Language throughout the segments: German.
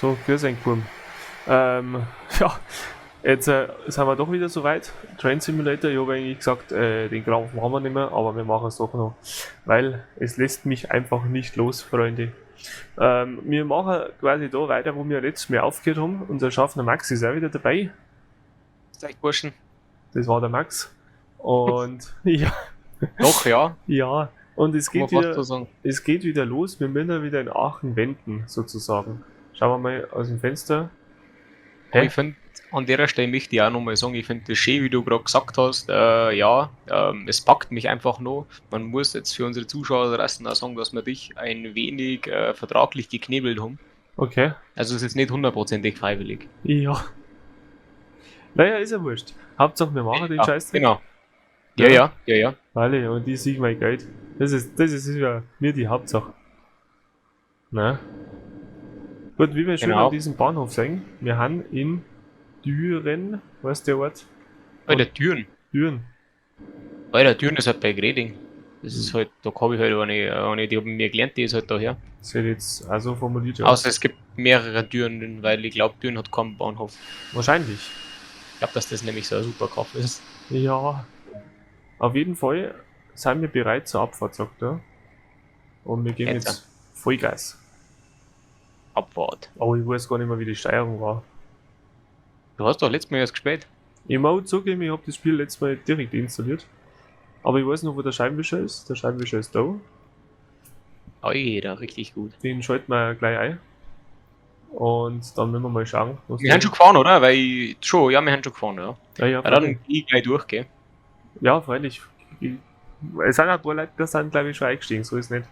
So, grüß euch, Kurm. Ja, jetzt sind wir doch wieder soweit. Train Simulator, ich habe eigentlich gesagt, den Krampf machen wir nicht mehr, aber wir machen es doch noch. Weil es lässt mich einfach nicht los, Freunde. Wir machen quasi da weiter, wo wir letztes Mal aufgehört haben. Unser Schaffner Max ist auch wieder dabei. Seid Burschen. Das war der Max. Und ja, Doch, ja. ja. Und Kann man fast so sagen. es geht wieder los. Wir müssen wieder in Aachen wenden, sozusagen. Schauen wir mal aus dem Fenster. Aber ich finde, an der Stelle möchte ich auch nochmal sagen, ich finde das schön, wie du gerade gesagt hast, es packt mich einfach noch. Man muss jetzt für unsere Zuschauer draußen auch sagen, dass wir dich ein wenig vertraglich geknebelt haben. Okay. Also es ist nicht hundertprozentig freiwillig. Ja. Naja, ist ja wurscht. Hauptsache wir machen den Scheiß. Genau. Ja. Weil, und die sehe mein Geld. Das ist ja mir die Hauptsache. Na? Gut, wie wir schon Genau. an diesem Bahnhof sehen, wir haben in Düren, was ist der Ort? Alter, Türen. Düren. Alter, Türen ist halt bei Greding. Das ist halt, da habe ich halt eine, die haben mir gelernt, die ist halt daher. Das hätte ich jetzt auch so formuliert, ja. Außer es gibt mehrere Türen, weil ich glaube, Türen hat keinen Bahnhof. Wahrscheinlich. Ich glaube, dass das nämlich so ein super Kauf ist. Ja. Auf jeden Fall sind wir bereit zur Abfahrt, sagt er. Und wir geben jetzt Vollgas. Abfahrt. Aber ich weiß gar nicht mehr, wie die Steuerung war. Du hast doch letztes Mal erst gespielt. Ich muss zugeben, ich habe das Spiel letztes Mal direkt installiert. Aber ich weiß noch, wo der Scheibenwischer ist. Der Scheibenwischer ist da. Alter, richtig gut. Den schalten wir gleich ein. Und dann müssen wir mal schauen. Wir haben schon gefahren, oder? Wir haben schon gefahren, ja. Ja, Dann gehe ich gleich durch, gell? ja, freilich. Es sind ein paar Leute, die sind, glaube ich, schon eingestiegen, so ist es nicht.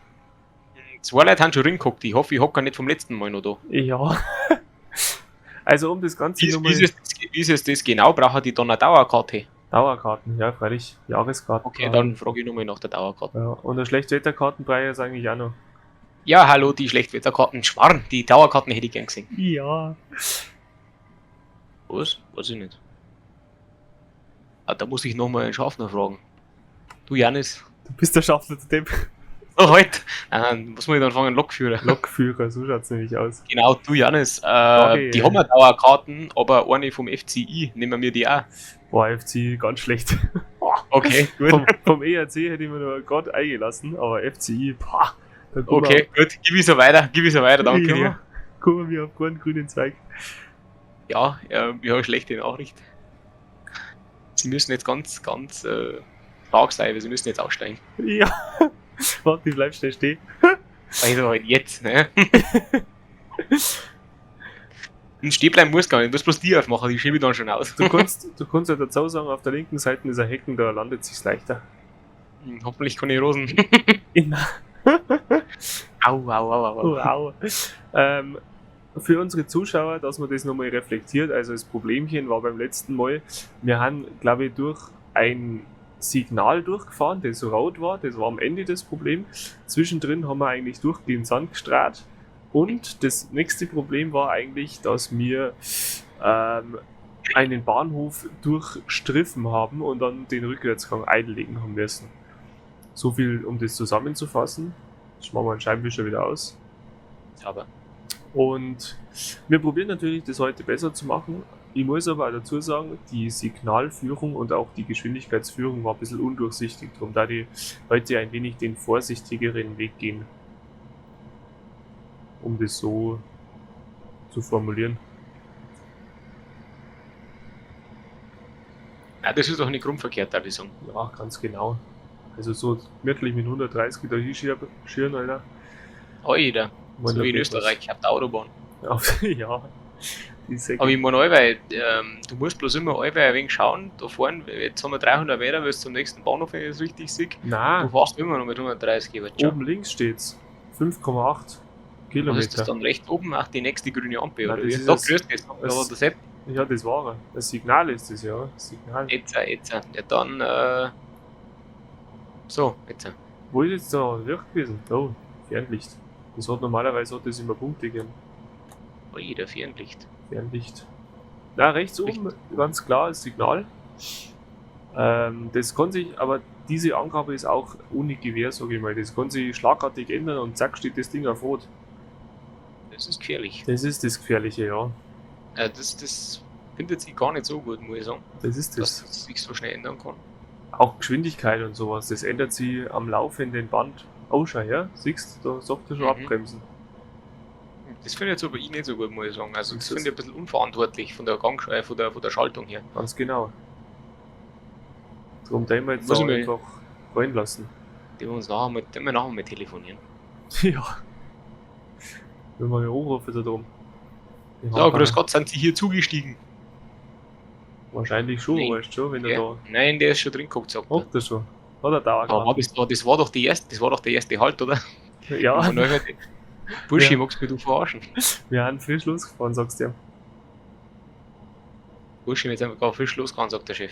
2 Leute haben schon reingeguckt. Ich hoffe, ich hocke nicht vom letzten Mal noch da. Ja. Also um das Ganze nochmal... Wie ist es das genau? Brauchen die dann eine Dauerkarte? Dauerkarten, ja, freilich. Jahreskarten. Okay, dann frage ich nochmal nach der Dauerkarte. Ja, und eine Schlechtwetterkartenpreis ist eigentlich auch noch. Ja, hallo, die Schlechtwetterkarten. Schmarrn, die Dauerkarten hätte ich gern gesehen. Ja. Was? Weiß ich nicht. Ah, da muss ich nochmal einen Schaffner fragen. Du, Janis. Du bist der Schaffner der Depp. Oh, halt! Was muss ich dann fangen? Lokführer. Lokführer, so schaut es nämlich aus. Genau, du, Janis. Die Okay. haben ja Dauerkarten, aber eine vom FCI. Nehmen wir die auch. Boah, FC ganz schlecht. Okay, gut. Vom ERC hätte ich mir noch gerade eingelassen, aber FCI, boah. Okay, gut. Gib ich so weiter, danke ja, dir. Kommen wir auf keinen grünen Zweig. Ja, ich habe eine schlechte Nachricht. Sie müssen jetzt ganz stark sein, weil sie müssen jetzt aussteigen. Ja. Warte, ich bleib schnell stehen. Also halt jetzt, ne? Und stehen bleiben muss gar nicht, du musst bloß die aufmachen, die schiebe ich dann schon aus. Du kannst ja dazu sagen, auf der linken Seite ist ein Hecken, da landet sich's leichter. Hoffentlich keine Rosen. Au. Wow. Für unsere Zuschauer, dass man das nochmal reflektiert, also das Problemchen war beim letzten Mal, wir haben, glaube ich, durch ein Signal durchgefahren, das rot war, das war am Ende das Problem. Zwischendrin haben wir eigentlich durchgehend Sand gestrahlt. Und das nächste Problem war eigentlich, dass wir einen Bahnhof durchstriffen haben und dann den Rückwärtsgang einlegen haben müssen. So viel, um das zusammenzufassen. Jetzt machen wir den Scheibenwischer wieder aus. Aber Und wir probieren natürlich, das heute besser zu machen. Ich muss aber auch dazu sagen, die Signalführung und auch die Geschwindigkeitsführung war ein bisschen undurchsichtig. Darum da die heute ein wenig den vorsichtigeren Weg gehen. Um das so zu formulieren. ja, das ist doch nicht grundverkehrt, darf ich sagen. Ja, ganz genau. Also so wirklich mit 130 da hinschieren, Alter. Alter, Wenn so da wie in geht Österreich, ich hab die Autobahn. was- Ja, die Säcke. Aber ich meine, allweil, du musst bloß immer allweil ein wenig schauen, da fahren, jetzt haben wir 300 Meter, weil es zum nächsten Bahnhof, wenn ich es richtig sehe. Du Nein, fährst immer noch mit 130, wird schon. oben links steht's. 5,8 Was ist das Kilometer. dann rechts oben? Ach, die nächste grüne Ampel, Nein, oder das wie? ist Da das- grüßt es, da war das- der Sepp. Ja, das war er. Das Signal ist das, ja. Das Signal. Jetzt. Ja, dann, so, jetzt. Wo ist jetzt da Licht gewesen? Oh, Fernlicht. Das hat normalerweise hat das immer Punkte gegeben. Alter, Fernlicht. Fernlicht. Na, rechts oben ganz klar das Signal. Das kann sich, aber diese Angabe ist auch ohne Gewähr, sage ich mal. Das kann sich schlagartig ändern und zack steht das Ding auf Rot. Das Das ist gefährlich. Das ist das Gefährliche, ja. Das findet sich gar nicht so gut, muss ich sagen. Das ist Dass das. das sich so schnell ändern kann. Auch Geschwindigkeit und sowas, das ändert sich am laufenden Band. Oh, schau her, siehst du, da sagt er schon abbremsen. Das finde ich jetzt aber ich nicht so gut, muss ich sagen. Also das Ist das? finde ich ein bisschen unverantwortlich von der von der Schaltung her. Ganz genau. Darum den wir jetzt Muss da ich mal- einfach rein lassen. Die wir nachher mal telefonieren. Ja. Wenn wir ja anrufen da drum. Die So, haben grüß wir Gott, sind Sie hier zugestiegen? wahrscheinlich schon, Nein. weißt du schon, wenn er Ja. Nein, der ist schon drin geguckt, sagt da. er. Hat er schon. Hat er da Aber das war doch der erste Halt, oder? Ja, Und dann Burschi, Ja. magst du mich verarschen? wir haben frisch losgefahren, sagst du. Burschi, jetzt haben wir gerade frisch losgegangen, sagt der Chef.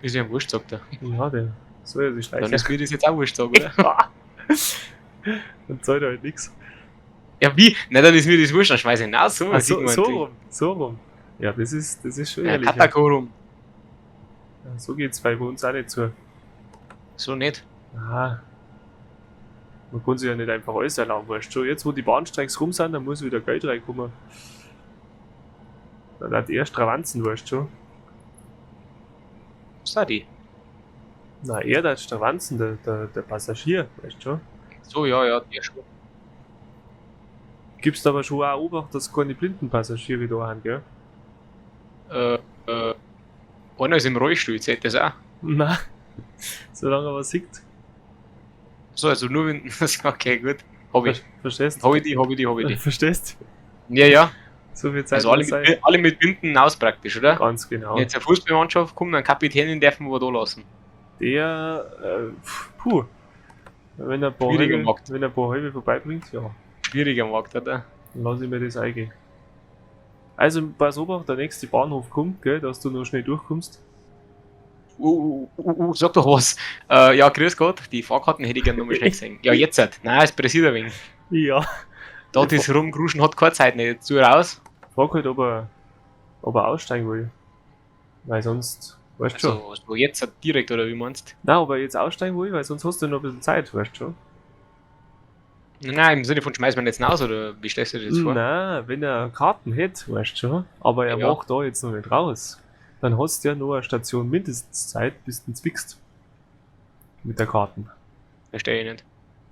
Ist ja ihm wurscht, sagt er. Ja, der soll ja sich Dann schleichen. ist mir das jetzt auch wurscht, sagen, oder? Dann zahlt er halt nichts. Ja, wie? Na, dann ist mir das wurscht, dann schmeiß ich ihn aus. So, So rum. Ja, das ist schon Ja, ehrlich. Ja. Katakorum. Ja, so geht's bei uns auch nicht zu. So nicht. Ah. Man kann sich ja nicht einfach alles erlauben, weißt du schon. Jetzt, wo die Bahnstreiks rum sind, dann muss wieder Geld reinkommen. Dann hat er Stravanzen, weißt du schon. Was ist die? Na, er hat Stravanzen, der Passagier, weißt du schon. So, ja, der schon. Gibst aber schon auch Obacht, dass keine blinden Passagiere da haben, gell? Einer ist im Rollstuhl, zählt das auch. Nein. Solange er was sieht. So, also nur wenn. Okay, gut. Hab ich. Verstehst Hab ich die. Verstehst Ja, ja. So viel Zeit Also alle muss sein. alle mit Binden aus praktisch, oder? Ganz genau. Wenn jetzt eine Fußballmannschaft kommt, dann Kapitänin dürfen wir da lassen. Der, puh. Wenn er ein paar Schwieriger halbe, Markt. wenn er ein paar halbe vorbeibringt, ja, Schwieriger Markt, oder? dann lasse ich mir das eingehen. Also, pass auf, der nächste Bahnhof kommt, gell, dass du noch schnell durchkommst. Sag doch was. Ja, grüß Gott, die Fahrkarten hätte ich gerne nochmal schnell gesehen. Ja, jetzt halt. Nein, es pressiert ein wenig. Ja. Da das Rumgruschen hat keine Zeit nicht. Zu raus. Frag halt, ob er aussteigen will. Weil sonst, weißt du schon. Also jetzt halt direkt, oder wie meinst du? Nein, ob er jetzt aussteigen will, weil sonst hast du noch ein bisschen Zeit, weißt du schon. Nein, im Sinne von schmeißt man jetzt raus, oder wie stellst du dir das vor? Nein, wenn er Karten hätte, weißt du schon, aber er Ja. macht da jetzt noch nicht raus, dann hast du ja nur eine Station mindestens Zeit, bis du ihn zwickst. Mit der Karten. Verstehe ich nicht.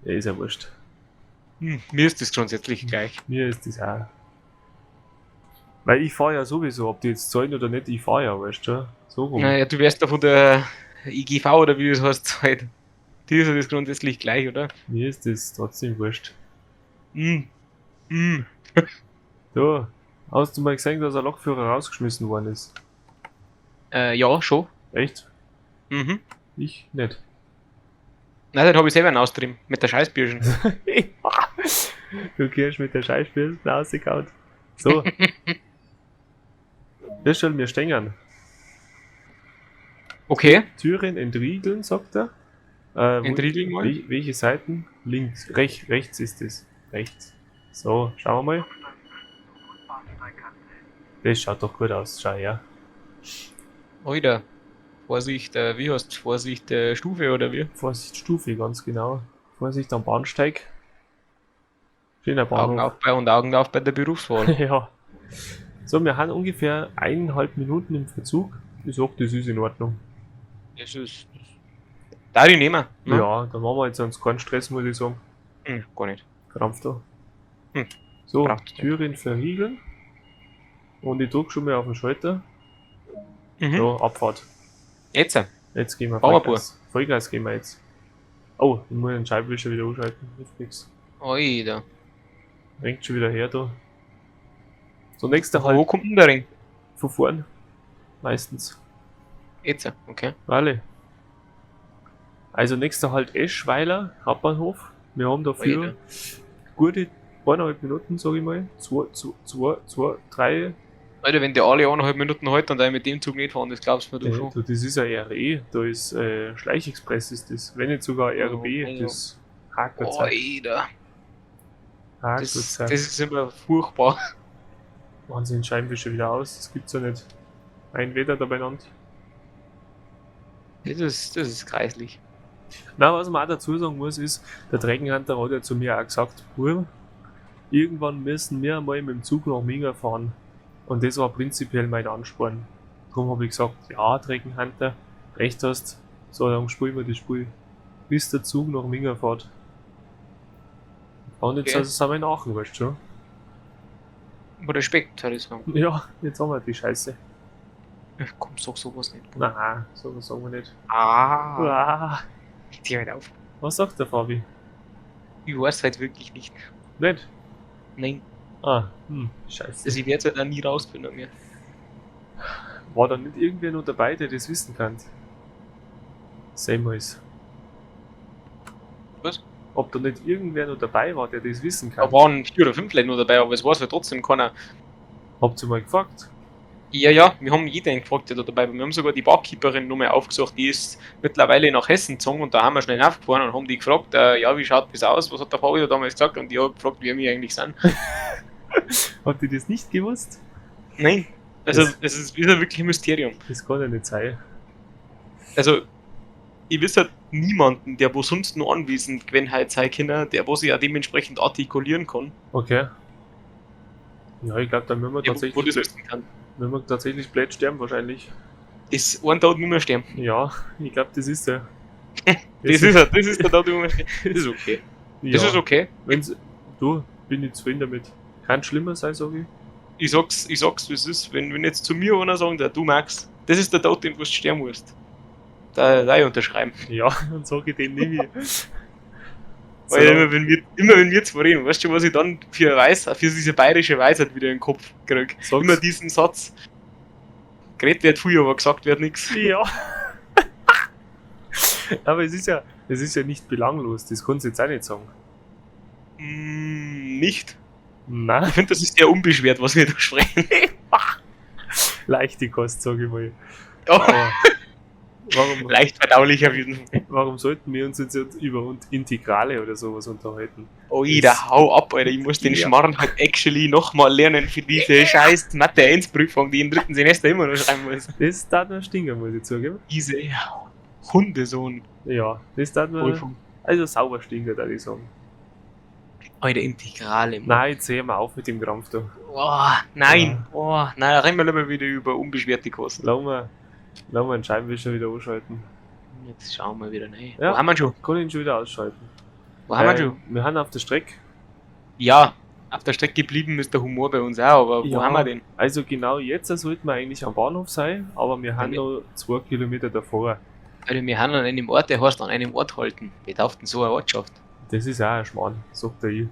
Ja, ist ja wurscht. Mir ist das grundsätzlich gleich. Mir ist das auch. Weil ich fahre ja sowieso, ob die jetzt zahlen oder nicht, ich fahre ja, weißt du? So rum. Naja, du wärst da von der IGV oder wie du es heißt, halt. Dir ist ja das grundsätzlich gleich, oder? Mir ist das trotzdem wurscht. Mm. Du, hast du mal gesehen, dass ein Lokführer rausgeschmissen worden ist? Ja, schon. Echt? Mhm. Ich nicht. Nein, den habe ich selber austrieben. Mit der Scheißbirschen. Du gehst mit der Scheißbirne rausgehauen. So. Das soll mir stängern. Okay. Türen entriegeln, sagt er. Entriegeln mal. Welche Seiten? Links. Rechts ist es. Rechts. So, schauen wir mal. Das schaut doch gut aus, schau her. Alter. Vorsicht, wie heißt Vorsicht, Stufe oder wie? Vorsicht, Stufe, ganz genau. Vorsicht am Bahnsteig. Schöner Augen Bahnhof. auf bei und Augen auf bei der Berufswahl. Ja. So, wir haben ungefähr 1,5 Minuten im Verzug. Ich sag, das ist in Ordnung. Das ist. Da die nehmen. Ne? Ja, dann machen wir jetzt uns keinen Stress, muss ich sagen. Gar nicht. Krampf da. Hm. So, Braucht's nicht. Türen verriegeln. Und ich drücke schon mal auf den Schalter. Mhm. So, Abfahrt. Jetzt. Jetzt gehen wir Bauer Vollgas. Vollgas gehen wir jetzt. Oh, ich muss den Scheibenwischer wieder umschalten. Hilft nix. Alter. Ringt schon wieder her da. So, nächster Wo Halt kommt denn der Ring? von vorn. Meistens. Jetzt. Okay. Alle. Also nächster Halt Eschweiler, Hauptbahnhof. Wir haben dafür Alter. gute 1,5 Minuten, sag ich mal. 2, 3. Alter, wenn der alle 1,5 Minuten hält und dann mit dem Zug nicht fahren, das glaubst du mir doch schon. Das ist ein RE, da ist Schleichexpress ist das. Wenn nicht sogar RB, Oh, das Hakerzeit. Alter. Das Hakerzeit. ist immer furchtbar. Wahnsinn, Scheibenwischer wieder aus, das gibt's ja nicht. Ein Wetter da beieinander. Das ist kreislich. Na, was man auch dazu sagen muss, ist, der Trockenhunter hat ja zu mir auch gesagt, Bub, irgendwann müssen wir mal mit dem Zug nach Minga fahren. Und das war prinzipiell mein Ansporn. Darum habe ich gesagt, ja, Trockenhunter, recht hast, so dann spielen wir das Spiel, bis der Zug nach Minga fährt. Und jetzt Okay. sind wir in Aachen, weißt du schon? Respekt, würde ich sagen. Ja, jetzt haben wir die Scheiße. Komm, sag sowas nicht. Nein, so was sagen wir nicht. Ah, Ah, ich zieh halt auf. was sagt der Fabi? Ich weiß halt wirklich nicht. Nicht? Nein, Ah, scheiße. also ich werde es halt auch nie rausfinden mehr. War da nicht irgendwer noch dabei, der das wissen kann? Sehen wir es. Was? Ob da nicht irgendwer noch dabei war, der das wissen Da kann. waren 4 oder 5 Leute nur dabei, aber es weiß halt trotzdem keiner. Habt ihr mal gefragt? Ja, wir haben jeden gefragt, der da dabei war. Wir haben sogar die Barkeeperin nochmal aufgesucht, die ist mittlerweile nach Hessen gezogen und da haben wir schnell aufgefahren und haben die gefragt, ja, wie schaut das aus, was hat der Fabi da damals gesagt und die hat gefragt, wie wir eigentlich sind. Habt ihr das nicht gewusst? Nein, also Das- es ist wieder wirklich ein Mysterium. Das kann ja nicht sein. Also, ich weiß halt niemanden, der wo sonst nur anwesend gewesen halt sein kann, der wo sich ja dementsprechend artikulieren kann, Okay. Ja, ich glaube, dann müssen wir der wo das tatsächlich, wissen kann. blöd sterben wahrscheinlich. Das einen Tag nicht mehr sterben. Ja, ich glaube, das ist er. Das ist der Tag, nicht mehr sterben. Das ist okay. Ja, Das ist okay. Wenn's, du, bin ich zufrieden damit. Kann schlimmer sein, sag ich. Ich sag's, wie es ist. Wenn jetzt zu mir einer sagt, du Max, das ist der Tod, den du sterben musst. Da ich unterschreiben. Ja, dann sag ich den nie mehr. Weil immer wenn wir zwei reden, weißt du, was ich dann für diese bayerische Weisheit wieder in den Kopf krieg? Sag's. Immer diesen Satz. Geredet wird viel, aber gesagt wird nichts. Ja. Aber es ist ja nicht belanglos, das kannst du jetzt auch nicht sagen. Nicht. Nein, Ich finde, das ist sehr unbeschwert, was wir da sprechen. leichte Kost, sag ich mal. Ja, Aber warum, leicht verdaulich auf jeden Fall. warum sollten wir uns jetzt über Integrale oder sowas unterhalten? Oh, da hau ab, Alter. Ich muss den Ja. Schmarrn halt actually nochmal lernen für diese scheiß Mathe 1 Prüfung, die im 3. Semester immer noch schreiben muss. Das tat mir stinken, muss ich zugeben. Diese Hundesohn. Ja, das tat mir Prüfung. also sauber stinken, würde ich sagen. Alter, Integrale. Mann. Nein, jetzt sehen wir auf mit dem Krampf da. Oh, nein. Oh, nein, reden wir lieber wieder über unbeschwerte Kosten. Lassen wir einen Scheibenwischer wieder ausschalten. Jetzt schauen wir wieder rein. Ja. Wo haben wir schon? Kann ich ihn schon wieder ausschalten. Wo haben wir schon? Wir haben auf der Strecke. Ja, auf der Strecke geblieben ist der Humor bei uns auch, aber Ja. wo haben wir den? Also genau jetzt sollten wir eigentlich am Bahnhof sein, aber wir haben Ja. noch 2 Kilometer davor. Also wir haben an einem Ort, der heißt an einem Ort halten. Wir tauften so eine Ortschaft. Das ist auch ein Schmarrn, sagt der ich.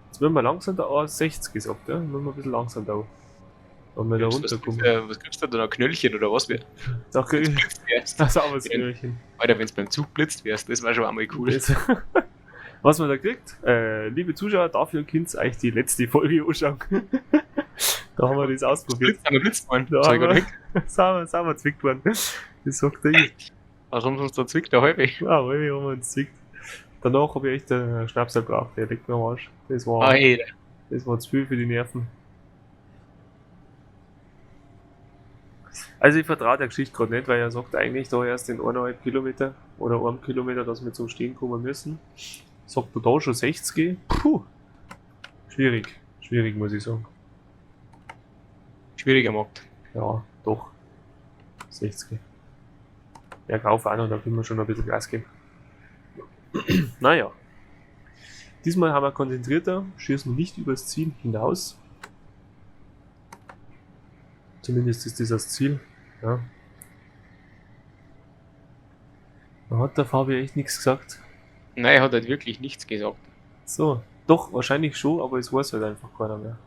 Jetzt müssen wir langsam da, 60 gesagt, ja? Müssen wir ein bisschen langsam da. Wenn wir da runterkommen. Was kriegst du da noch? Knöllchen oder was? Da krieg ich Wärst. das Sauberskirchen. Alter, wenn es beim Zug blitzt wärst, das war schon einmal cool. Was man da kriegt, liebe Zuschauer, dafür könnt ihr euch die letzte Folge anschauen. Da haben wir das ausprobiert. Blitzt worden. Da Sag ich haben grad wir, nicht. sind wir zwickt worden. Das sagt er ich. Was haben sie uns da zwickt? Der halbe. Ja, weil wir haben uns zwickt. Danach habe ich echt einen Schnaps gebraucht, der legt mir am Arsch. Das war zu viel für die Nerven. Also ich vertraue der Geschichte gerade nicht, weil er sagt eigentlich da erst in 1,5 Kilometer oder 1 Kilometer, dass wir zum Stehen kommen müssen. Sagt du da schon 60? Puh. Schwierig muss ich sagen. Schwieriger Markt. Ja, doch. 60. Bergauf auch noch, da können wir schon ein bisschen Gas geben. Naja. Diesmal haben wir konzentrierter, schießen nicht übers Ziel hinaus. Zumindest ist das das Ziel. Ja. Da hat der Fabi echt nichts gesagt. Nein, er hat halt wirklich nichts gesagt. So, doch, wahrscheinlich schon, aber es weiß halt einfach keiner mehr.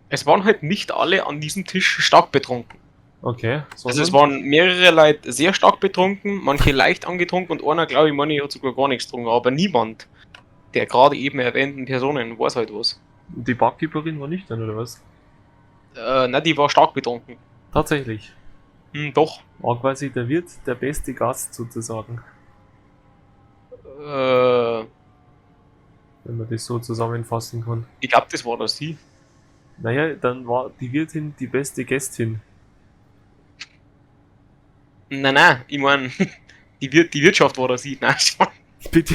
Es waren halt nicht alle an diesem Tisch stark betrunken. Okay, Also es waren mehrere Leute sehr stark betrunken, manche leicht angetrunken und einer, glaube ich, hat sogar gar nichts getrunken, aber niemand der gerade eben erwähnten Personen weiß halt was. die Barkeeperin war nicht dann, oder was? Nein, die war stark betrunken. Tatsächlich. Doch. War quasi der Wirt der beste Gast sozusagen, Äh, wenn man das so zusammenfassen kann. ich glaube, das war das sie. Naja, dann war die Wirtin die beste Gästin. Nein, ich meine, Die Wirtschaft war da sieht. Nein, schon. Bitte.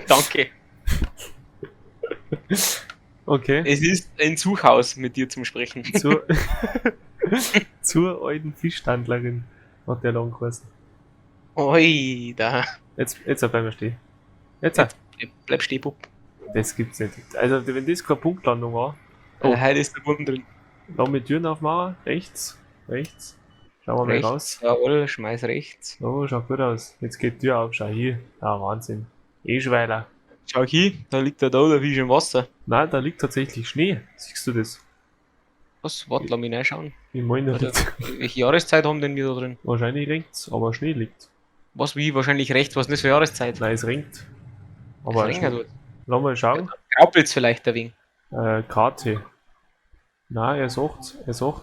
Danke. Okay. Es ist ein Zughaus mit dir zum Sprechen. Zur alten Fischstandlerin hat der lang geheißen. Oi, da. Jetzt bleiben wir stehen. Jetzt. Bleib stehen, Bub. Das gibt's nicht. Also, wenn das keine Punktlandung war. Oh. Heute ist der Wurm drin. Lass mit Türen aufmachen. Rechts. Schauen wir mal raus. Jawohl, schmeiß rechts. Oh, schaut gut aus. Jetzt geht die Tür auf. Schau hier. Ah, Wahnsinn. Schweiler. Schau hier, da liegt der Fisch im Wasser. Nein, da liegt tatsächlich Schnee. Siehst du das? Was? Warte, lass mich reinschauen. Ich meine, welche Jahreszeit haben denn wir da drin? Wahrscheinlich rechts, aber Schnee liegt. Was, wie? Wahrscheinlich rechts. Was ist das für Jahreszeit? Nein, es regnet. Aber es regnet. Lass mal schauen. Graupelt's vielleicht der Wing? Karte. Nein, er sagt's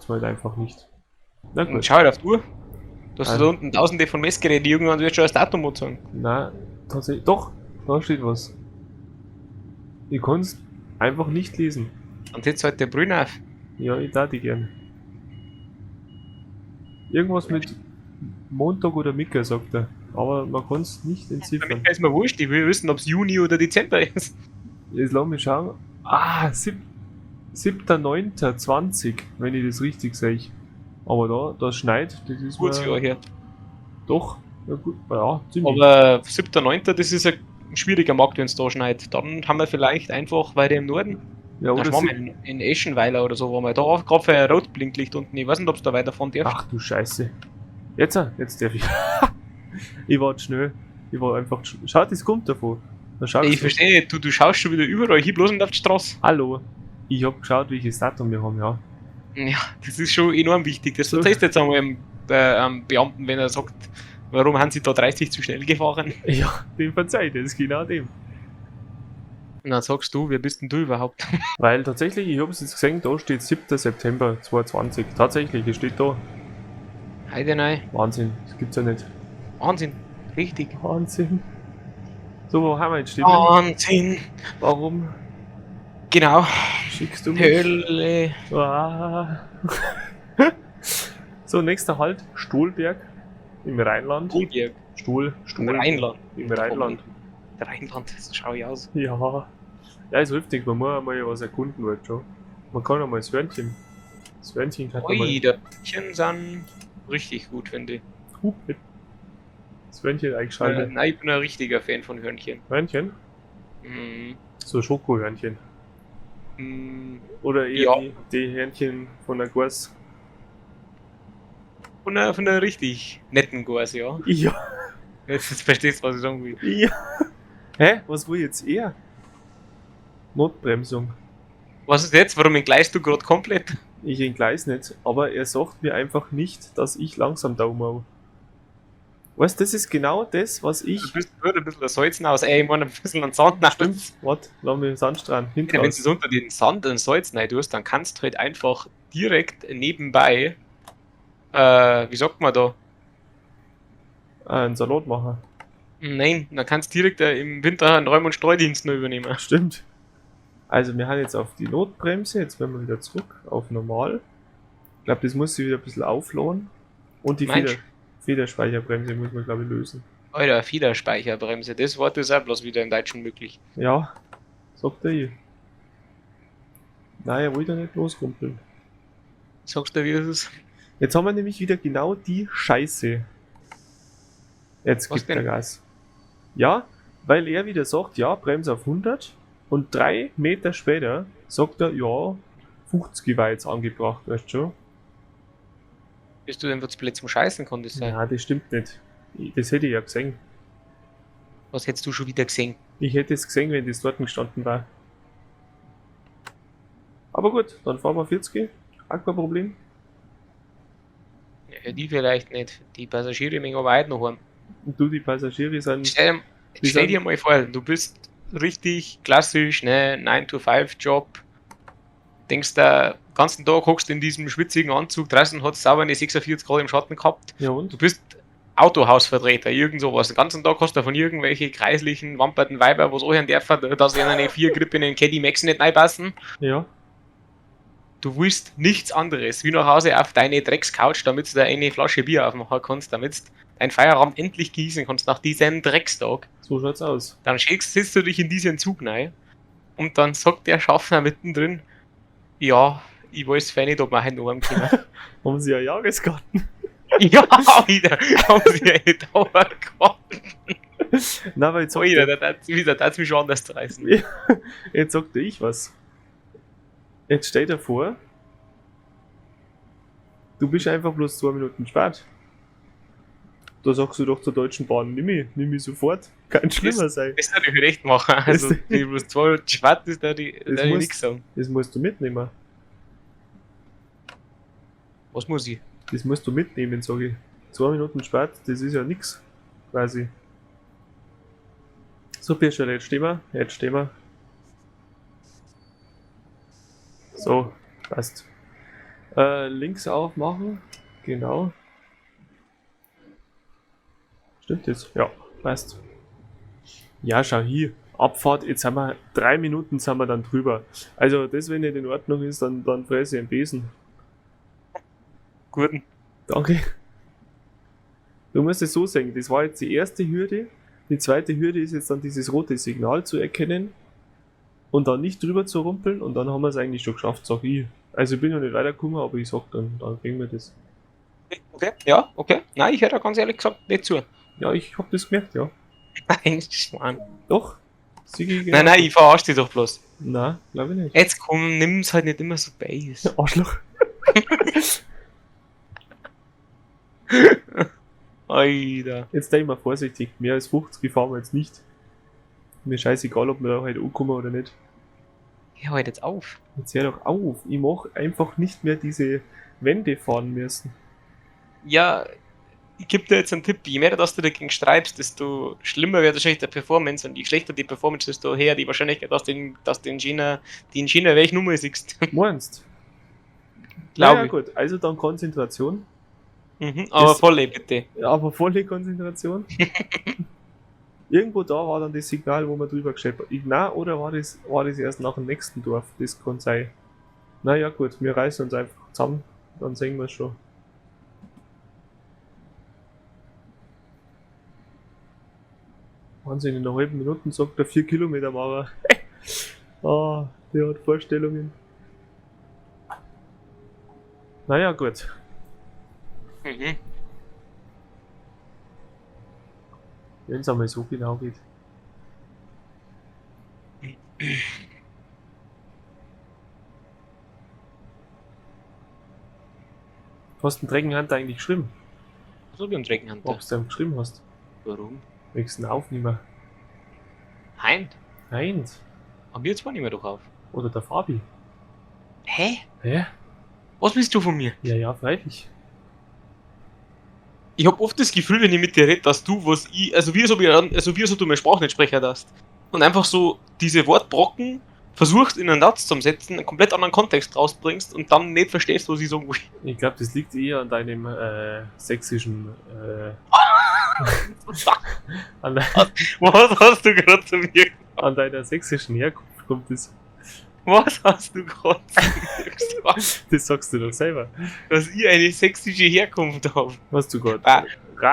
halt einfach nicht. Na gut. Und schau halt auf die Uhr. Du hast da unten tausende von Messgeräten, irgendwann wird schon das Datum sagen. Nein, tatsächlich. Doch, da steht was. Ich kann's einfach nicht lesen. Und jetzt halt der Brünn auf. Ja, ich darf die gern. Irgendwas mit Montag oder Mittwoch, sagt er. Aber man kann es nicht entziffern. Ist mir wurscht, ich will wissen, ob es Juni oder Dezember ist. Jetzt lass mich schauen. 7.9.20, wenn ich das richtig sehe. Aber da schneit, das ist Kurz Jahr her. Doch, ja gut, ja, ziemlich. Aber 7.9., das ist ein schwieriger Markt, wenn es da schneit. Dann haben wir vielleicht einfach weiter im Norden. Ja, oder waren wir in Eschenweiler oder so, waren wir da gerade für ein Rotblinklicht unten. Ich weiß nicht, ob es da weiterfahren darf. Ach du Scheiße. Jetzt darf ich. Ich war zu schnell. Ich war einfach zu schnell. Schau, das kommt davon. Ich verstehe nicht, du schaust schon wieder überall hier bloß nicht auf die Straße. Hallo. Ich habe geschaut, welches Datum wir haben, ja. Ja, das ist schon enorm wichtig. Das erzählst du jetzt einmal am Beamten, wenn er sagt, warum haben sie da 30 zu schnell gefahren? Ja, dem verzeiht, das ist genau dem. Und dann sagst du, wer bist denn du überhaupt? Weil tatsächlich, ich habe es jetzt gesehen, da steht 7. September 2020. Tatsächlich, es steht da. Heide nein. Wahnsinn, das gibt's ja nicht. Wahnsinn, richtig. Wahnsinn. So, wo haben wir jetzt stehen? Wahnsinn. Warum genau. Schickst du mich? Hölle. Ah. So, nächster Halt, Stolberg im Rheinland. Stolberg. Im Rheinland. Rheinland, das schau ich aus. Ja. Ja, ist richtig, man muss einmal was erkunden halt schon. Man kann einmal das Hörnchen. Das Hörnchen kann man. Ui, die Hörnchen sind richtig gut, finde ich. Das Hörnchen eingeschaltet. Nein, ich bin ein richtiger Fan von Hörnchen. Hörnchen? Mhm. So Schokohörnchen. Oder eher Ja. die Hörnchen von der Gors. Von einer richtig netten Gors, ja. Ja. Jetzt verstehst du, was ich sagen will. Ja. Hä? Was will ich jetzt eher? Notbremsung. Was ist jetzt? Warum entgleist du gerade komplett? Ich entgleis nicht, aber er sagt mir einfach nicht, dass ich langsam Daumen habe. Weißt du, das ist genau das, was ich. Du bist ein bisschen ein Salzen aus, ey, ich meine ein bisschen an Sand nach. Stimmt, warte, lass mich Sandstrand hinten Wenn du raus. es unter den Sand und Salz rein tust, dann kannst du halt einfach direkt nebenbei, wie sagt man da? Einen Salat machen. Nein, dann kannst du direkt im Winter einen Räum- und Streudienst noch übernehmen. Stimmt. Also wir haben jetzt auf die Notbremse, jetzt werden wir wieder zurück auf normal. Ich glaube, das muss sich wieder ein bisschen aufladen. Und die Meinst du? Federspeicherbremse muss man, glaube ich, lösen. Alter, Federspeicherbremse, das Wort ist auch bloß wieder im Deutschen möglich. Ja, sagt er hier. Nein, er wollte ja nicht loskumpeln. Sagst du, wie ist es? Jetzt haben wir nämlich wieder genau die Scheiße. Jetzt Was gibt er denn? Gas. Ja, weil er wieder sagt, ja, Bremse auf 100 und 3 Meter später sagt er, ja, 50 war jetzt angebracht, weißt du schon? Bist du denn plötzlich zum Scheißen, kann das sein? Ja, das stimmt nicht. Das hätte ich ja gesehen. Was hättest du schon wieder gesehen? Ich hätte es gesehen, wenn das dort gestanden war. Aber gut, dann fahren wir 40. Auch kein Problem. Ja, die vielleicht nicht. Die Passagiere mögen aber heute noch heim. Und du, die Passagiere sind. Stell dir mal vor, du bist richtig klassisch, ne, 9-to-5-Job. Denkst du, den ganzen Tag hockst in diesem schwitzigen Anzug, draußen hat es sauber eine 46 Grad im Schatten gehabt. Ja Du und? bist Autohausvertreter, irgend sowas. Den ganzen Tag hast du von irgendwelche kreislichen, wamperten Weiber, wo es auch dürfen, dass ihnen eine 4 Grip in den Caddy Max nicht reinpassen. Ja. Du willst nichts anderes, wie nach Hause auf deine Dreckscouch, damit du da eine Flasche Bier aufmachen kannst, damit du deinen Feierabend endlich genießen kannst nach diesem Dreckstag. So schaut's aus. Dann setzt du dich in diesen Zug rein und dann sagt der Schaffner mittendrin, ja, ich weiß fein nicht, ob wir heute oben können. Haben Sie einen Jahresgarten? Ja, wieder haben sie eine Dauerkarte. Nein, weil jetzt sagt, Alter, da hat's mich schon anders reißen. jetzt sagte ich was. Jetzt stell dir vor, du bist einfach bloß 2 Minuten spät. Da sagst du doch zur Deutschen Bahn, nimm mich sofort. Kann schlimmer sein. Das darf ich recht machen. Also, die bloß 2 Minuten spät ist, da ich nichts sagen. Das musst du mitnehmen. Was muss ich? Das musst du mitnehmen, sage ich. 2 Minuten spät, das ist ja nix. Quasi. So, Pirscher, jetzt stehen wir. Jetzt stehen wir. So, passt. Links aufmachen. Genau. Stimmt das? Ja, passt. Ja, schau hier. Abfahrt, jetzt haben wir 3 Minuten sind wir dann drüber. Also das, wenn nicht in Ordnung ist, dann fresse ich einen Besen. Guten. Danke. Du musst es so sehen, das war jetzt die erste Hürde. Die zweite Hürde ist jetzt dann dieses rote Signal zu erkennen und dann nicht drüber zu rumpeln und dann haben wir es eigentlich schon geschafft, sag ich. Also ich bin noch nicht weitergekommen, aber ich sag dann kriegen wir das. Okay, ja, okay. Nein, ich hätte ganz ehrlich gesagt nicht zu. Ja, ich hab das gemerkt, ja. Nein, Schmarrn. Doch. Sigi, Nein, ich verarsche dich doch bloß. Nein, glaube ich nicht. Jetzt komm, nimm's halt nicht immer so base. Arschloch. Alter. Jetzt sei mal vorsichtig, mehr als 50 fahren wir jetzt nicht. Mir scheißegal, ob wir da heute ankommen oder nicht. Hör halt jetzt auf. Jetzt hör doch auf, ich mach einfach nicht mehr diese Wände fahren müssen. Ja, ich gebe dir jetzt einen Tipp. Je mehr dass du dagegen streibst, desto schlimmer wird wahrscheinlich der Performance. Und je schlechter die Performance, desto höher die Wahrscheinlichkeit, dass du in China welche Nummer siehst. Meinst? Glaube Ja ich. gut, also dann Konzentration. Aber Das- volle bitte. Ja, aber volle Konzentration. Irgendwo da war dann das Signal, wo man drüber gescheppert. Nein, oder war das erst nach dem nächsten Dorf? Das kann sein. Naja gut, wir reißen uns einfach zusammen, dann sehen wir es schon. Wahnsinn, in einer halben Minute sagt er 4 Kilometer machen. Ah, der hat Vorstellungen. Naja gut. Mhm. Wenn es einmal so genau geht. Hast du den Dreckenhunter eigentlich geschrieben? So wie ein Dreckenhunter. Ob du den geschrieben hast? Warum? Nächsten Aufnehmer. Hein? Nein. Haben wir zwar nicht mehr doch auf. Oder der Fabi. Hä? Hä? Was willst du von mir? Ja, freilich. Ich hab oft das Gefühl, wenn ich mit dir rede, dass du was ich, also wie so du meine Sprache nicht sprechen darfst. Und einfach so diese Wortbrocken versuchst in einen Satz zu setzen, einen komplett anderen Kontext rausbringst und dann nicht verstehst, was ich sagen will. Ich glaube, das liegt eher an deinem sächsischen. An, Was hast du gerade zu mir gesagt? an deiner sächsischen Herkunft kommt das. Was hast du gerade zu mir gesagt? Das sagst du doch selber. Dass ich eine sächsische Herkunft habe. Was du gerade Ah,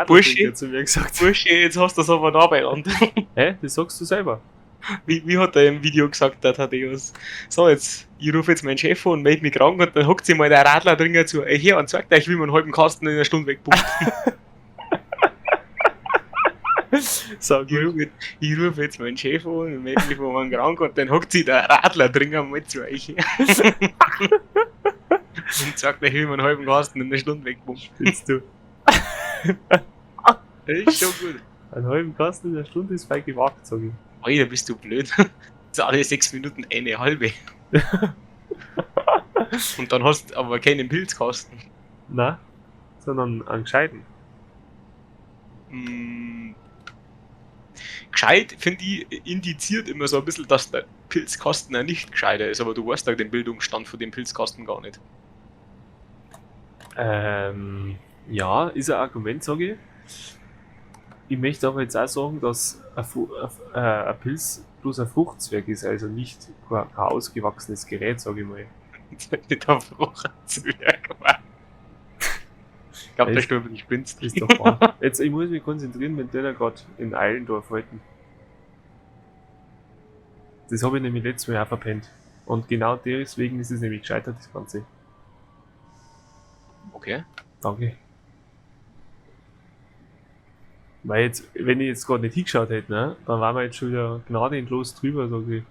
Bursche. zu mir gesagt. Bursche, jetzt hast du das aber nah beieinander. Hä? Das sagst du selber. Wie hat er im Video gesagt, der Thaddeus? So, jetzt, ich rufe jetzt meinen Chef an und melde mich krank und dann hockt sich mal der Radler drin dazu. Ey, her und sagt, ich will mir einen halben Kasten in einer Stunde wegpumpen. Sag gut. Ich rufe jetzt meinen Chef an und melde mich von meinem krank und dann hockt sich der Radler drin mal zu euch. Und sagt, ich will mir einen halben Kasten in einer Stunde wegpumpen. Willst du? Das ist schon gut. Einen halben Kasten in der Stunde ist fein gewagt, sag ich. Alter, bist du blöd. Das ist alle 6 Minuten eine halbe. Und dann hast du aber keinen Pilzkasten. Na, sondern einen gescheiten. Gescheit, finde ich, indiziert immer so ein bisschen, dass der Pilzkasten ja nicht gescheiter ist, aber du weißt ja den Bildungsstand von dem Pilzkasten gar nicht. Ja, ist ein Argument, sage ich. Ich möchte aber jetzt auch sagen, dass ein Pilz bloß ein Fruchtzwerg ist, also nicht kein ausgewachsenes Gerät, sage ich mal. Nicht auf Rochenzwerg. Ich glaube, der Sturm nicht spinnt. Ist doch wahr. Jetzt, ich muss mich konzentrieren, wenn der da gerade in Eilendorf halten. Das habe ich nämlich letztes Mal auch verpennt. Und genau deswegen ist es nämlich gescheitert, das Ganze. Okay. Danke. Weil jetzt, wenn ich jetzt gerade nicht hingeschaut hätte, ne, dann waren wir jetzt schon wieder gnadenlos drüber, sage ich.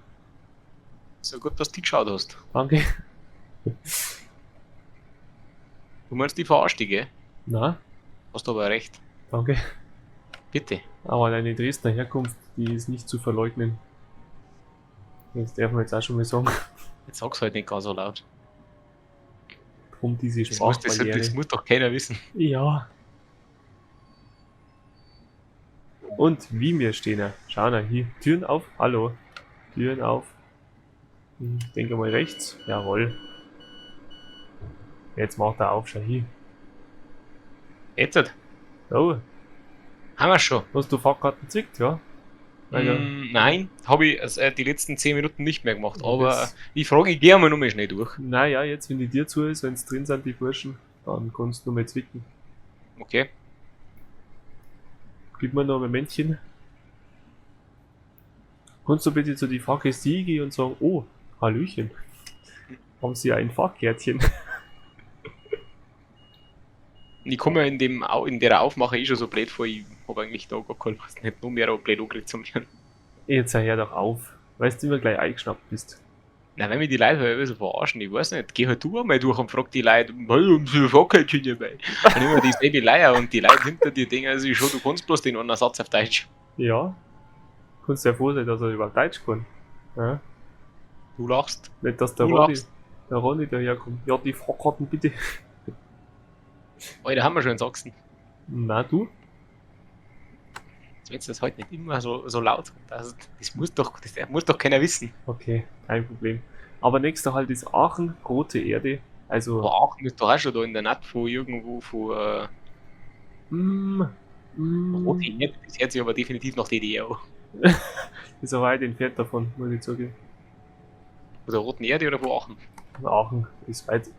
So gut, dass du geschaut hast. Danke. Du meinst die verarscht dich, gell? Na, Hast aber recht. danke. Bitte. Aber deine Dresdner Herkunft, die ist nicht zu verleugnen. Das darf man jetzt auch schon mal sagen. Jetzt sag's halt nicht gar so laut. Drum diese Das muss, Sprachbarriere. das muss doch keiner wissen. Ja. Und wie wir stehen. Schau mal hier. Türen auf. Hallo. Türen auf. Ich denke mal rechts. Jawohl. Jetzt macht er auf. Schau hier. Jetzt? Oh, Haben wir schon. hast du Fahrkarten gezickt, ja? Also, Nein, habe ich die letzten 10 Minuten nicht mehr gemacht. Aber Das- die Frage, ich gehe einmal nochmal schnell durch. naja, jetzt wenn die dir zu ist, wenn es drin sind, die Burschen, dann kannst du mal zwicken. Okay. Gib mir noch ein Männchen. Kannst du bitte zu die Fahrgäste gehen und sagen, oh, Hallöchen. Haben Sie ein Fahrkärtchen? Ich komme in der Aufmache schon so blöd vor, ich habe eigentlich da gar keinen, nicht nur mehr blöd angekriegt zu mir. Jetzt hör doch auf. Weißt du, immer gleich eingeschnappt bist. Na, wenn mich die Leute halt ein bisschen verarschen, ich weiß nicht, geh halt du einmal durch und frag die Leute, hey, haben sie ein Fackelchen dabei? Und immer dieselbe Leier und die Leute hinter dir denken sich schon, du kannst bloß den anderen Satz auf Deutsch. Ja. Kannst ja froh sein, dass er über Deutsch kann. Ja. Du lachst. Nicht, dass der Du Ronny, lachst. daherkommt. Ja, die Fahrkarten bitte. Alter, haben wir schon in Sachsen. Na, du? Jetzt wird das halt nicht immer so laut. Das muss doch keiner wissen. Okay, kein Problem. Aber nächster Halt ist Aachen, Rote Erde. Also, Aber Aachen ist doch auch schon da in der Nacht von irgendwo von Rote Erde. Das hört sich aber definitiv nach DDR an. ist aber weit entfernt davon, muss ich sagen. Von der Roten Erde oder von Aachen? Aachen ist weit.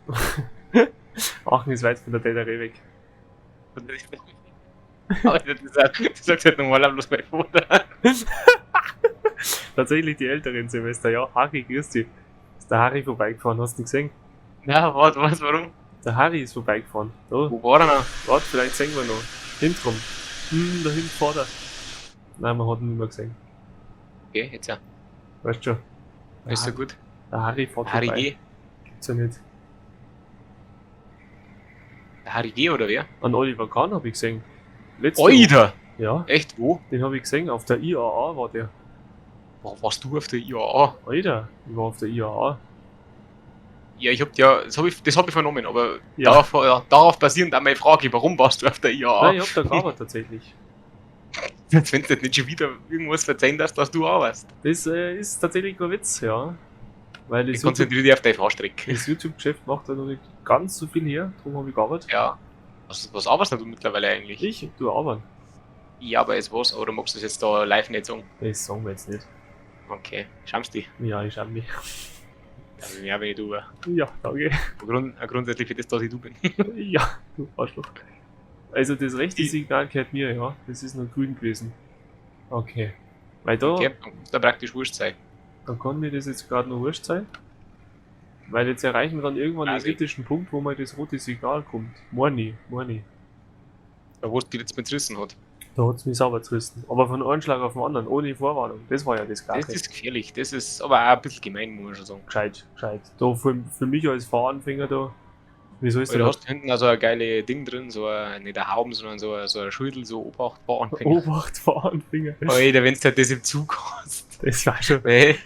Aachen ist weit von der Täterei weg. Alter, das sagt halt normal bloß mein Vater. Tatsächlich die älteren Semester, ja. Harry, grüß dich. Ist der Harry vorbeigefahren, hast du ihn gesehen? Na, was, warum? Der Harry ist vorbeigefahren. Da, Wo war er noch? warte, vielleicht sehen wir noch. Hintenrum. Da hinten fährt er. Nein, man hat ihn nicht mehr gesehen. Okay, jetzt ja. Weißt schon. Ist ja gut. Der Harry fährt Harry vorbei. G. Gibt's ja nicht. Der Harry G oder wer? An Oliver Kahn habe ich gesehen. Letzte Woche. Alter! Ja, Echt, wo? den habe ich gesehen. Auf der IAA war der. Warst du auf der IAA? Alter, ich war auf der IAA. Ja, das hab ich vernommen, aber Ja. darauf basierend an meine Frage, warum warst du auf der IAA? Nein, ich hab da gearbeitet tatsächlich. Jetzt wenn du nicht schon wieder irgendwas verzeihen darfst, dass du arbeitest. Das ist tatsächlich kein Witz, ja. Weil Ich das konzentriere dich auf deine Fahrstrecke. Das YouTube-Geschäft macht ja noch nicht ganz so viel her, darum habe ich gearbeitet. Ja. Was arbeitest du mittlerweile eigentlich? Ich tue arbeiten. Ja, aber jetzt was? Oder magst du das jetzt da live nicht sagen? Das sagen wir jetzt nicht. Okay, schamst dich. Ja, ich schau mich. Also, ja, wenn ich du. Ja, danke. Grundsätzlich für das, dass ich du bin. Ja, du Arschloch. Also das rechte Signal gehört mir, ja. Das ist noch grün gewesen. Okay. Weil da, Okay, dann muss da praktisch wurscht sein. dann kann mir das jetzt gerade noch wurscht sein. Weil jetzt erreichen wir dann irgendwann den Also- kritischen Punkt, wo mal das rote Signal kommt. Morni. Da wo es die jetzt mitzrissen hat. Da hat es mich sauber zerrissen. Aber von einem Schlag auf den anderen, ohne Vorwarnung. Das war ja das Das Gleiche. ist gefährlich. Das ist aber auch ein bisschen gemein, muss man schon sagen. Gescheit. Da für mich als Fahranfänger da. Wie soll ich Weil du sagen? hast hinten auch so ein geiles Ding drin, nicht ein Hauben, sondern so ein Schüttel, so Obacht, Fahranfänger. Obacht, Fahranfänger. Alter, wenn du halt das im Zug hast. Das war schon. Hey,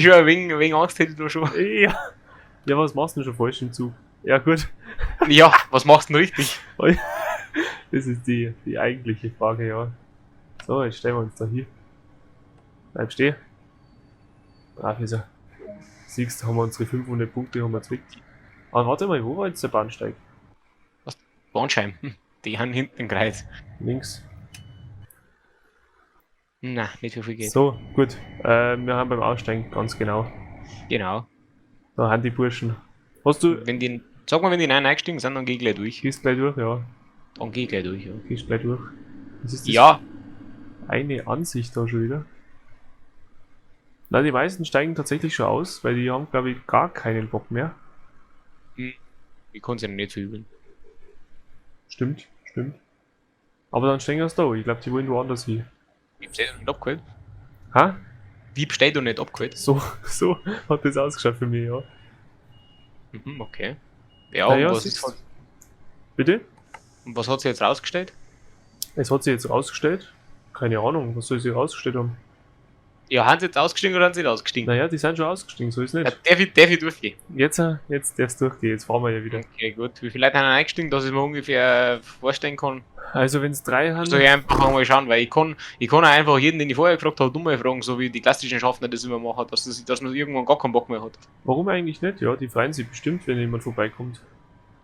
schon ein wenig Angst hätte ich da schon. Ja. Ja, was machst du denn schon falsch im Zug? Ja, gut. Ja, was machst du denn richtig? Das ist die eigentliche Frage, ja. So, jetzt stellen wir uns da hier. Bleib stehen. Brav ist er. Siehst du, haben wir unsere 500 Punkte, haben wir zwickt. Aber warte mal, wo war jetzt der Bahnsteig? Bahnschein. Die haben hinten im Kreis. Links. Na, nicht so viel geht. So, gut. Wir haben beim Aussteigen, ganz genau. Genau. Da haben die Burschen. Hast du. Sag mal, wenn die nein eingestiegen sind, dann geh ich gleich durch. Gehst gleich durch, ja. Dann geh ich gleich durch, ja. Gehst gleich durch. Was ist das? Ja, Eine Ansicht da schon wieder. Na, die meisten steigen tatsächlich schon aus, weil die haben, glaube ich, gar keinen Bock mehr. ich kann es ja nicht verübeln. Stimmt. Aber dann stehen sie da. Ich glaube, die wollen woanders hin. Wie besteht du nicht abgeholt? Ha? Wie besteht du nicht abgeholt? So hat das ausgeschaut für mich, ja. Mhm, okay. Ja, Naja, und Bitte? was hat sie jetzt rausgestellt? Es hat sich jetzt rausgestellt. Keine Ahnung, was soll sie rausgestellt haben? Ja, haben sie jetzt ausgestiegen oder haben sie nicht ausgestiegen? Naja, die sind schon ausgestiegen, so ist es Ja, nicht. darf ich durchgehen? Jetzt darfst du durchgehen, jetzt fahren wir ja wieder. Okay, gut. Wie viele Leute haben eingestiegen, dass ich mir ungefähr vorstellen kann? Also wenn es 3 haben. Soll ich einfach mal schauen, weil ich kann auch einfach jeden, den ich vorher gefragt habe, dumme fragen, so wie die klassischen Schaffner das immer machen, dass man irgendwann gar keinen Bock mehr hat. Warum eigentlich nicht? Ja, die freuen sich bestimmt, wenn jemand vorbeikommt.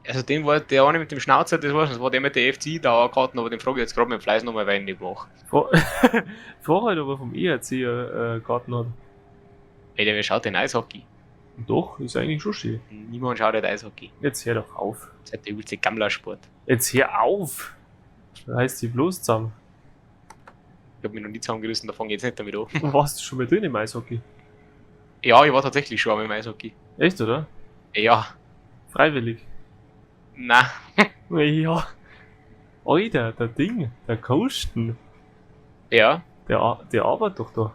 Also den war der eine mit dem Schnauzer, das war der mit der FC-Dauerkarten, aber den frage ich jetzt gerade mit dem Fleiß nochmal, weil ich nicht mache. Frag halt, ob er vom ERC Garten hat. Ey, wer schaut denn Eishockey? Doch, ist eigentlich schon schön. Niemand schaut halt Eishockey. Jetzt hör doch auf. Das ist halt der übelste Gammlersport. Jetzt hör auf! Da heißt sie bloß zusammen. Ich hab mich noch nie zusammengerissen, da fange ich jetzt nicht damit an. Und warst du schon mal drin im Eishockey? Ja, ich war tatsächlich schon einmal im Eishockey. Echt, oder? Ja, Freiwillig. na, Ja. Alter, der Kosten, ja. der arbeitet doch da.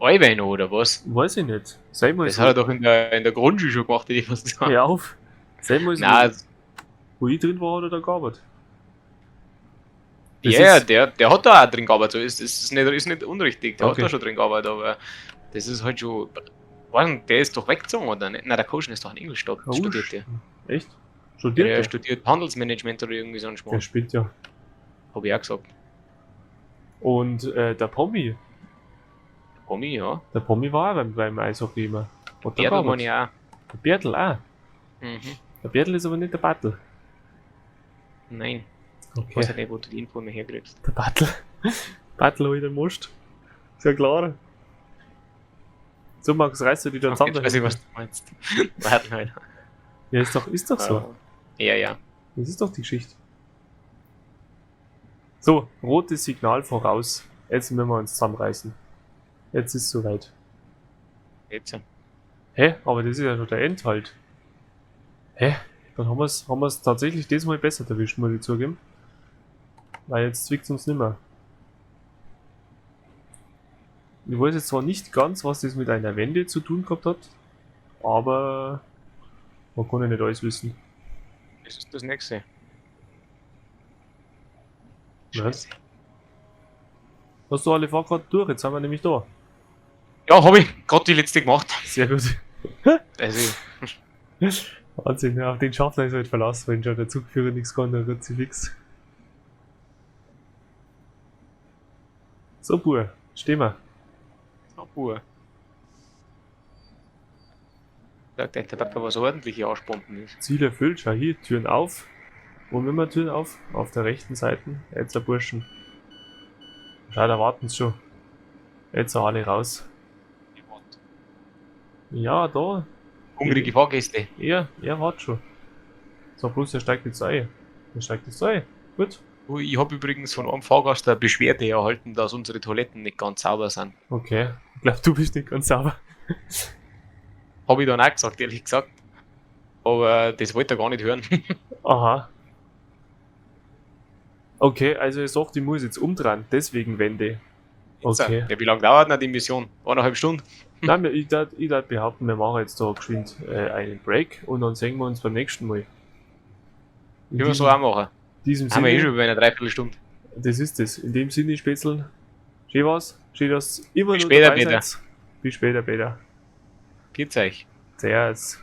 Allweil noch, oder was? Weiß ich nicht. Sei mal Das so. hat er doch in der Grundschule schon gemacht, hätte ich fast gesagt. Hör auf. Sei mal so. Nein, Wo ich drin war, hat er da gearbeitet. Das ja, ist- der hat da auch drin gearbeitet, so ist nicht unrichtig, der Okay. hat da schon drin gearbeitet, aber das ist halt schon. Der ist doch weggezogen, oder nicht? Nein, der Koschen ist doch in Ingolstadt, studiert der. Echt? Studiert Der der? studiert Handelsmanagement oder irgendwie so ein Der Schmarrn. spielt ja. Hab ich auch gesagt. Und der Pommi Pommi, ja. war auch beim Eishockey immer. Und der Bertel man gearbeitet. ja Der Bertel auch. auch. Mhm. Der Bertel ist aber nicht der Battle. Nein, ich weiß Okay. halt nicht, wo du die Info mehr herkriegst. Der Battle. Battle hab ich den Most. Ist ja klar. So, Max, reißt du die dann zusammen? Jetzt weiß ich, was du meinst. Warte halt. Ja, ist doch so. Ja. Das ist doch die Geschichte. So, rotes Signal voraus. Jetzt müssen wir uns zusammenreißen. Jetzt ist es soweit. Jetzt. Hä? Aber das ist ja schon der End halt. Hä? Dann haben wir's tatsächlich diesmal besser erwischt, muss ich zugeben. Weil jetzt zwickt uns nimmer. Ich weiß jetzt zwar nicht ganz, was das mit einer Wende zu tun gehabt hat, aber man kann ja nicht alles wissen. Das ist das nächste. Was? Hast du alle Fahrkarten durch? Jetzt sind wir nämlich da. Ja, hab ich gerade die letzte gemacht. Sehr gut. Also, Wahnsinn, ja, auf den Schaffner ist halt verlassen, wenn schon der Zugführer nichts kann, dann wird sie fix. So, Bur, stehen wir. Uhr. Sagt der Papa, was ordentlich Arschbomben ist. Ziel erfüllt, schau hier, Türen auf. Wo haben wir Türen auf? Auf der rechten Seite. Jetzt ein Burschen. Schau, da warten sie schon. Jetzt alle raus. Ja, da. Hungrige Fahrgäste. Er wartet schon. So, bloß er steigt jetzt ein. Er steigt jetzt ein. Gut. Ich habe übrigens von einem Fahrgast eine Beschwerde erhalten, dass unsere Toiletten nicht ganz sauber sind. Okay. Ich glaube, du bist nicht ganz sauber. Habe ich dann auch gesagt, ehrlich gesagt. Aber das wollte er gar nicht hören. Aha. Okay, also er sagt, ich muss jetzt umdrehen, deswegen Wende. Okay. Ja, wie lange dauert denn die Mission? 1,5 Stunden? Nein, ich darf behaupten, wir machen jetzt da geschwind einen Break und dann sehen wir uns beim nächsten Mal. In Können wir so auch machen. diesem Haben wir eh Sinne, schon über eine Dreiviertelstunde. das ist es. In dem Sinne, Spätzl, schön was, schön, dass ihr immer Bis noch später, dabei Peter. seid. Bis später, Peter. Geht's euch? Servus.